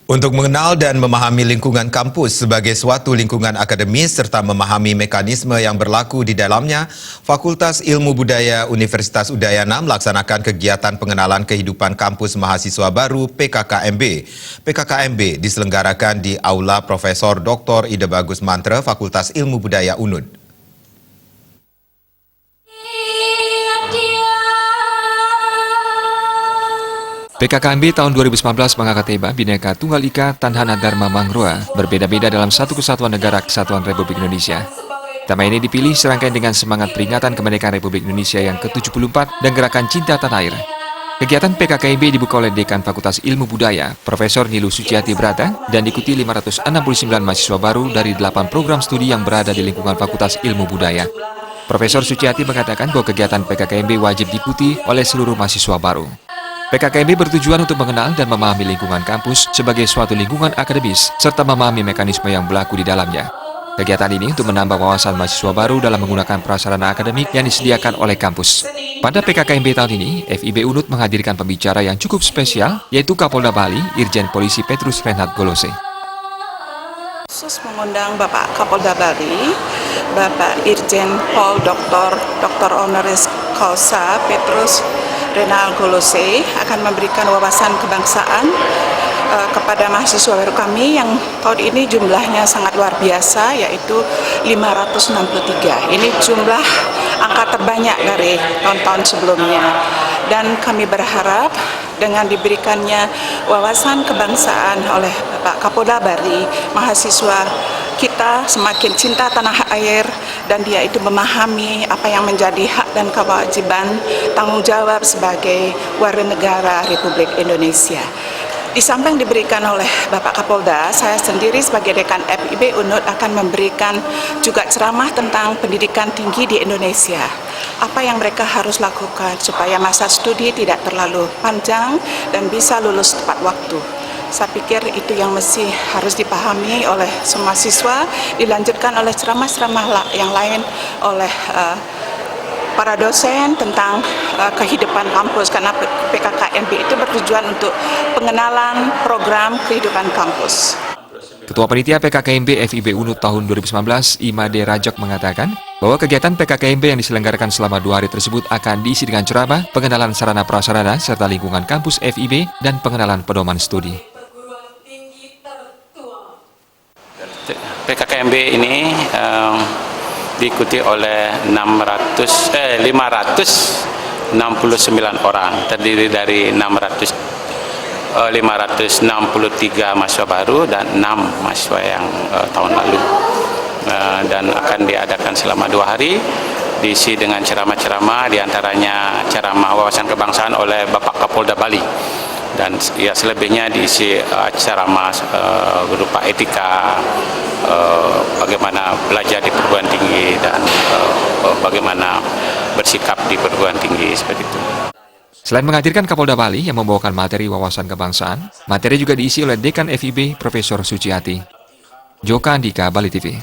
Untuk mengenal dan memahami lingkungan kampus sebagai suatu lingkungan akademis serta memahami mekanisme yang berlaku di dalamnya, Fakultas Ilmu Budaya Universitas Udayana melaksanakan kegiatan pengenalan kehidupan kampus mahasiswa baru PKKMB. PKKMB diselenggarakan di Aula Profesor Dr. Ida Bagus Mantra Fakultas Ilmu Budaya UNUD. PKKMB tahun 2019 mengangkat tema Bhinneka Tunggal Ika Tanhana Dharma Mangroa, berbeda-beda dalam satu kesatuan negara Kesatuan Republik Indonesia. Tema ini dipilih serangkaian dengan semangat peringatan kemerdekaan Republik Indonesia yang ke-74 dan gerakan cinta tanah air. Kegiatan PKKMB dibuka oleh Dekan Fakultas Ilmu Budaya, Profesor Nilu Suciati Brata, dan diikuti 569 mahasiswa baru dari 8 program studi yang berada di lingkungan Fakultas Ilmu Budaya. Profesor Suciati mengatakan bahwa kegiatan PKKMB wajib diikuti oleh seluruh mahasiswa baru. PKKMB bertujuan untuk mengenal dan memahami lingkungan kampus sebagai suatu lingkungan akademis, serta memahami mekanisme yang berlaku di dalamnya. Kegiatan ini untuk menambah wawasan mahasiswa baru dalam menggunakan prasarana akademik yang disediakan oleh kampus. Pada PKKMB tahun ini, FIB UNUD menghadirkan pembicara yang cukup spesial, yaitu Kapolda Bali, Irjen Polisi Petrus Renhat Golose. Khusus mengundang Bapak Kapolda Bali, Bapak Irjen Pol Dr. Honoris Causa Petrus Renhat Golose akan memberikan wawasan kebangsaan kepada mahasiswa baru kami yang tahun ini jumlahnya sangat luar biasa, yaitu 563. Ini jumlah angka terbanyak dari tahun-tahun sebelumnya. Dan kami berharap dengan diberikannya wawasan kebangsaan oleh Bapak Kapolda Bali, mahasiswa kita semakin cinta tanah air dan dia itu memahami apa yang menjadi hak dan kewajiban tanggung jawab sebagai warga negara Republik Indonesia. Di samping diberikan oleh Bapak Kapolda, saya sendiri sebagai Dekan FIB UNUD akan memberikan juga ceramah tentang pendidikan tinggi di Indonesia. Apa yang mereka harus lakukan supaya masa studi tidak terlalu panjang dan bisa lulus tepat waktu. Saya pikir itu yang mesti harus dipahami oleh semua siswa, dilanjutkan oleh ceramah-ceramah yang lain oleh para dosen tentang kehidupan kampus, karena PKKMB itu bertujuan untuk pengenalan program kehidupan kampus. Ketua Panitia PKKMB FIB UNUD tahun 2019, Imade Rajak mengatakan bahwa kegiatan PKKMB yang diselenggarakan selama 2 hari tersebut akan diisi dengan ceramah, pengenalan sarana prasarana, serta lingkungan kampus FIB, dan pengenalan pedoman studi. PKKMB ini diikuti oleh 569 orang, terdiri dari 563 mahasiswa baru dan 6 mahasiswa yang tahun lalu, dan akan diadakan selama 2 hari, diisi dengan ceramah-ceramah, diantaranya ceramah wawasan kebangsaan oleh Bapak Kapolda Bali, dan ya selebihnya diisi ceramah berupa etika, bagaimana belajar di perguruan tinggi dan bagaimana bersikap di perguruan tinggi, seperti itu. Selain menghadirkan Kapolda Bali yang membawakan materi wawasan kebangsaan, materi juga diisi oleh Dekan FIB Profesor Suciati. Joka Andika, Bali TV.